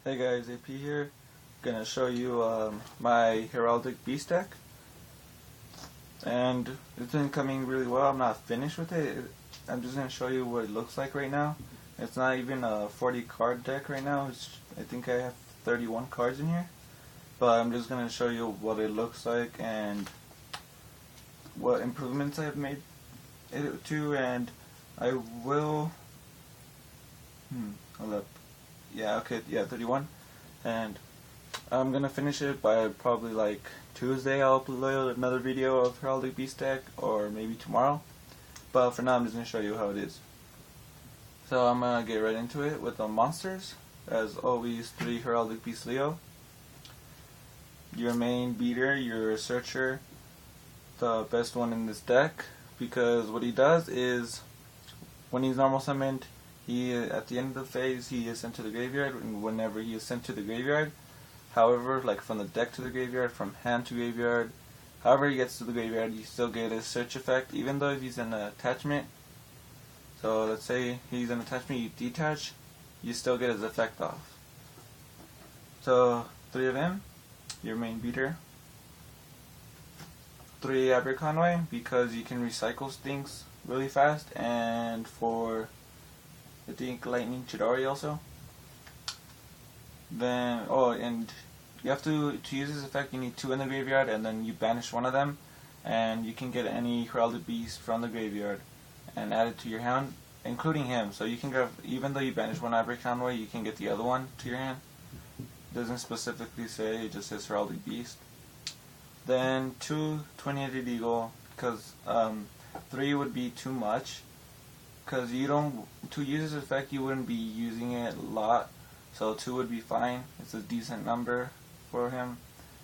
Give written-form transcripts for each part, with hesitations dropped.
Hey guys, AP here. Gonna show you my heraldic beast deck, and it's been coming really well. I'm not finished with it. I'm just gonna show you what it looks like right now. It's not even a 40 card deck right now. I think I have 31 cards in here, but I'm just gonna show you what it looks like and what improvements I've made it to, and I will. Hold up. Yeah, okay, yeah, 31. And I'm gonna finish it by probably like Tuesday. I'll upload another video of heraldic beast deck, or maybe tomorrow. But for now, I'm just gonna show you how it is. So I'm gonna get right into it with the monsters. As always, 3 heraldic beast Leo. Your main beater, your searcher, the best one in this deck, because what he does is when he's normal summoned, at the end of the phase, he is sent to the graveyard, and whenever he is sent to the graveyard, however, like from the deck to the graveyard, from hand to graveyard, however he gets to the graveyard, you still get his search effect, even though if he's in an attachment. So let's say he's in attachment, you detach, you still get his effect off. So 3 of him, your main beater. 3 Aberconway, because you can recycle things really fast, and for I think Lightning Chidori also. Then, and you have to use this effect, you need 2 in the graveyard, and then you banish one of them, and you can get any heraldic beast from the graveyard and add it to your hand, including him. So you can grab, even though you banish one Aberconway, you can get the other one to your hand. It doesn't specifically say, it just says heraldic beast. Then 2 20-headed eagle, because 3 would be too much. Because to use this effect, you wouldn't be using it a lot, so 2 would be fine. It's a decent number for him.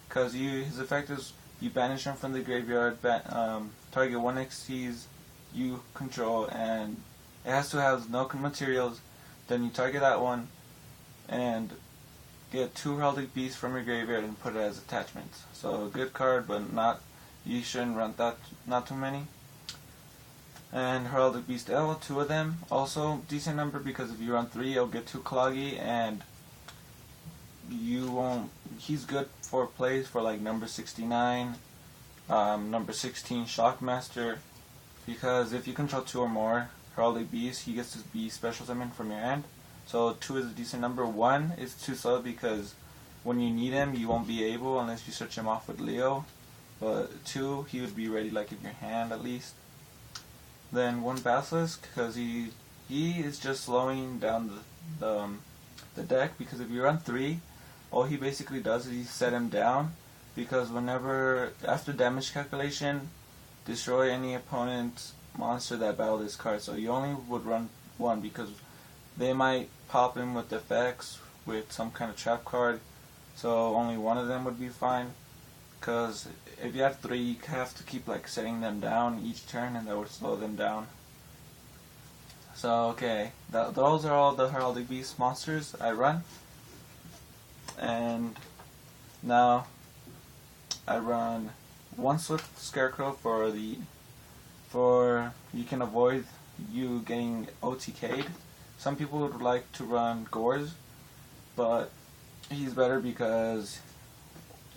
Because his effect is you banish him from the graveyard, target 1 XTs you control, and it has to have no materials. Then you target that one and get 2 heraldic beasts from your graveyard and put it as attachments. So a good card, but you shouldn't run not too many. And heraldic beast L, 2 of them, also decent number, because if you run 3, you'll get 2 cloggy, and you won't. He's good for plays for like number 69, number 16 Shockmaster, because if you control 2 or more heraldic beasts, he gets to be special summoned from your hand. So 2 is a decent number. 1 is too slow, because when you need him, you won't be able unless you search him off with Leo. But 2, he would be ready like in your hand at least. Then 1 Basilisk, because he is just slowing down the deck, because if you run 3, all he basically does is he set him down, because after damage calculation, destroy any opponent's monster that battled this card. So you only would run 1, because they might pop in with effects with some kind of trap card, so only 1 of them would be fine. Because if you have 3, you have to keep like setting them down each turn, and that would slow them down. So okay, those are all the heraldic beast monsters I run. And now I run 1 Swift Scarecrow for you can avoid you getting OTK'd. Some people would like to run Gores, but he's better because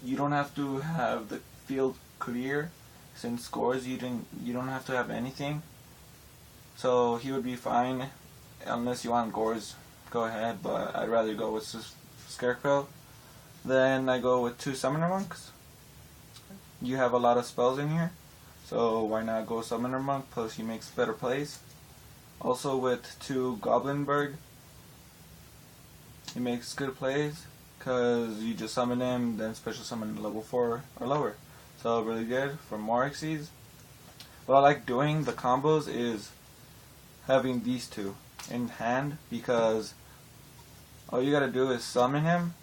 you don't have to have the field clear. Since Gores, you don't have to have anything. So he would be fine, unless you want Gores, go ahead, but I'd rather go with Scarecrow. Then I go with 2 Summoner Monks. You have a lot of spells in here, so why not go Summoner Monk, plus he makes better plays. Also with 2 Goblin Bird, he makes good plays, because you just summon him, then special summon level 4 or lower. So really good for more XCs. What I like doing, the combos, is having these 2 in hand, because all you gotta do is summon him,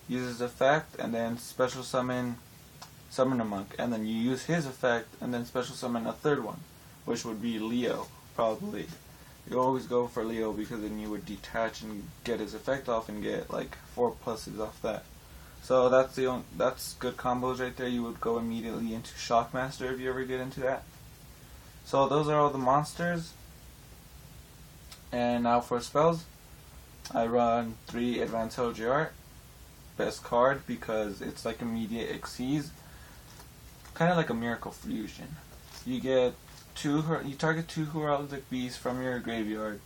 use his effect, and then special summon Summoner Monk, and then you use his effect, and then special summon a 3rd one, which would be Leo, probably. You always go for Leo, because then you would detach and get his effect off and get like 4 pluses off that. So that's good combos right there. You would go immediately into Shockmaster if you ever get into that. So those are all the monsters. And now for spells. I run 3 Advanced LGR, best card because it's like immediate exceeds, kind of like a Miracle Fusion. You target 2 heraldic beasts from your graveyard,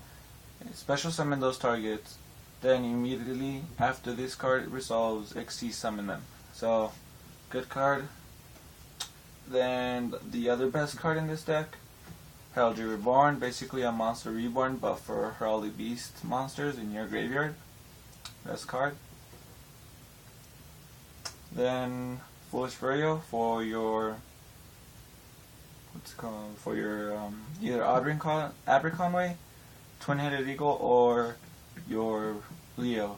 special summon those targets, then immediately after this card resolves, XC summon them. So, good card. Then the other best card in this deck, Heraldry Reborn, basically a monster reborn but for heraldic beast monsters in your graveyard. Best card. Then Foolish Furio for your either Aberconway, Twin-Headed Eagle, or your Leo.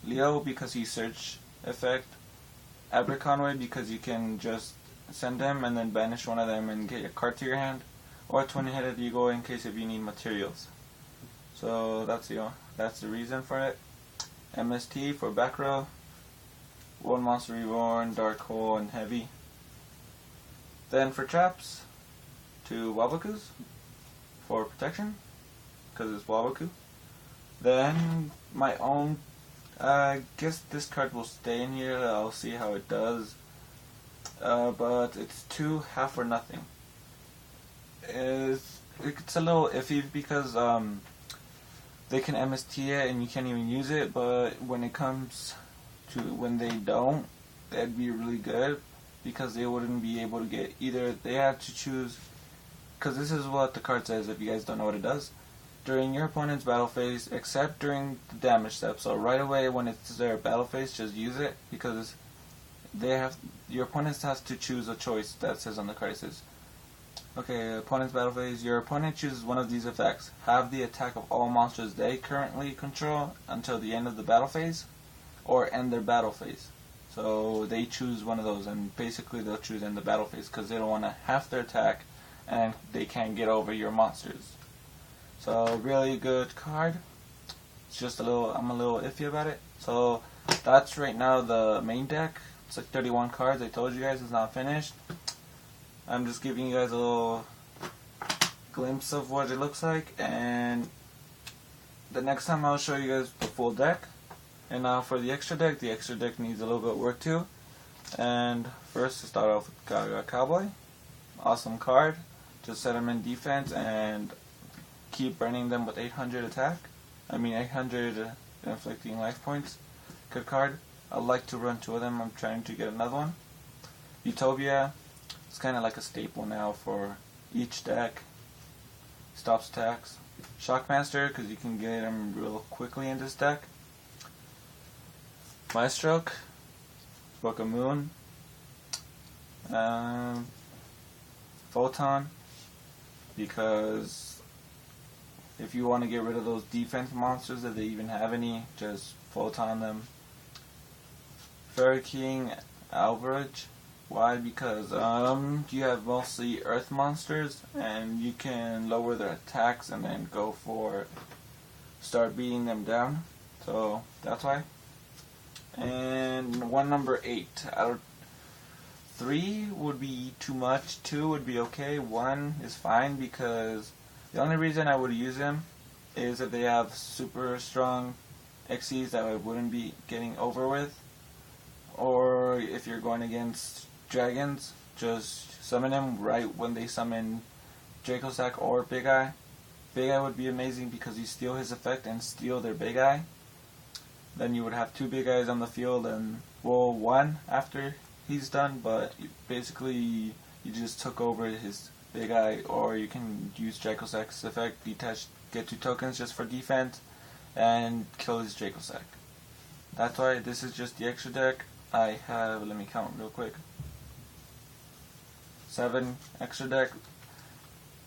Leo because he search effect, Aberconway because you can just send them and then banish one of them and get your card to your hand, or Twin-Headed Eagle in case if you need materials. So that's the reason for it. MST for back row, 1 Monster Reborn, Dark Hole, and Heavy. Then for traps, 2 Wabakus for protection, because it's Wabaku. Then my own, I guess this card will stay in here, I'll see how it does. But it's 2 half or nothing. It's a little iffy because they can MST it and you can't even use it, but when it comes to when they don't, that'd be really good because they wouldn't be able to get either. They have to choose, because this is what the card says if you guys don't know what it does. During your opponent's battle phase, except during the damage step, so right away when it's their battle phase, just use it because your opponent has to choose a choice that says on the card. It says, okay, opponent's battle phase, your opponent chooses one of these effects. Have the attack of all monsters they currently control until the end of the battle phase, or end their battle phase. So they choose one of those, and basically they'll choose end the battle phase because they don't want to half their attack and they can't get over your monsters. So really good card. It's just I'm a little iffy about it. So that's right now the main deck. It's like 31 cards. I told you guys it's not finished. I'm just giving you guys a little glimpse of what it looks like, and the next time I'll show you guys the full deck. And now for the extra deck needs a little bit of work too. And first to start off with Gaga Cowboy. Awesome card. Just set him in defense and keep burning them with 800 attack. 800 inflicting life points. Good card. I'd like to run 2 of them. I'm trying to get another one. Utopia. It's kind of like a staple now for each deck. Stops attacks. Shockmaster, because you can get him real quickly in this deck. Maestroke, Book of Moon, Photon, because if you want to get rid of those defense monsters, if they even have any, just Photon them. Fairy King, Alvarage. Why? Because you have mostly earth monsters and you can lower their attacks and then start beating them down. So that's why. And one number 8. Out of 3 would be too much. 2 would be okay. 1 is fine because the only reason I would use him is if they have super strong XCs that I wouldn't be getting over with. Or if you're going against dragons, just summon him right when they summon Dracosack or Big Eye. Big Eye would be amazing because you steal his effect and steal their Big Eye. Then you would have 2 Big Eyes on the field and, well, 1 after he's done, but basically you just took over his Big Eye, or you can use Dracosack's effect, detach, get 2 tokens just for defense, and kill his Dracosack. That's why this is just the extra deck. I have, let me count real quick, 7 extra deck.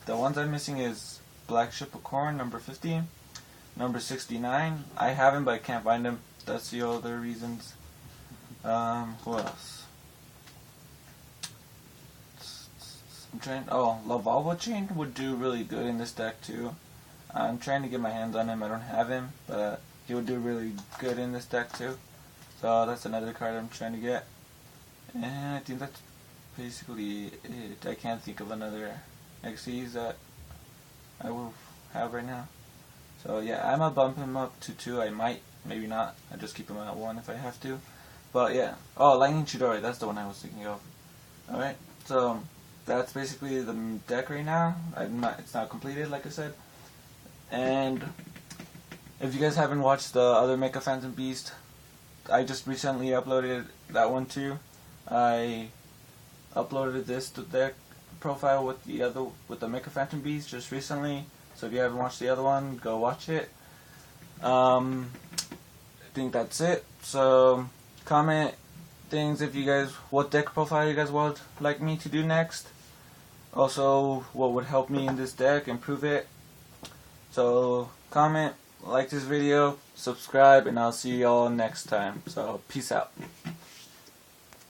The ones I'm missing is Black Ship of Corn, number 50. Number 69, I have him but I can't find him. That's the other reasons. Who else? I'm trying. Oh, Lavalva Chain would do really good in this deck too. I'm trying to get my hands on him. I don't have him, but he would do really good in this deck too. So that's another card I'm trying to get. And I think that's basically it. I can't think of another XCs that I will have right now. So yeah, I might bump him up to 2. I might, maybe not. I just keep him at 1 if I have to. But yeah. Oh, Lightning Chidori, that's the one I was thinking of. Alright, so that's basically the deck right now. It's not completed, like I said. And if you guys haven't watched the other Mecha Phantom Beast, I just recently uploaded that one too. I uploaded this deck profile with the Mecha Phantom Beast just recently. So if you haven't watched the other one, go watch it. I think that's it. So comment things if you guys, what deck profile you guys would like me to do next. Also, what would help me in this deck, improve it. So comment, like this video, subscribe, and I'll see y'all next time. So peace out.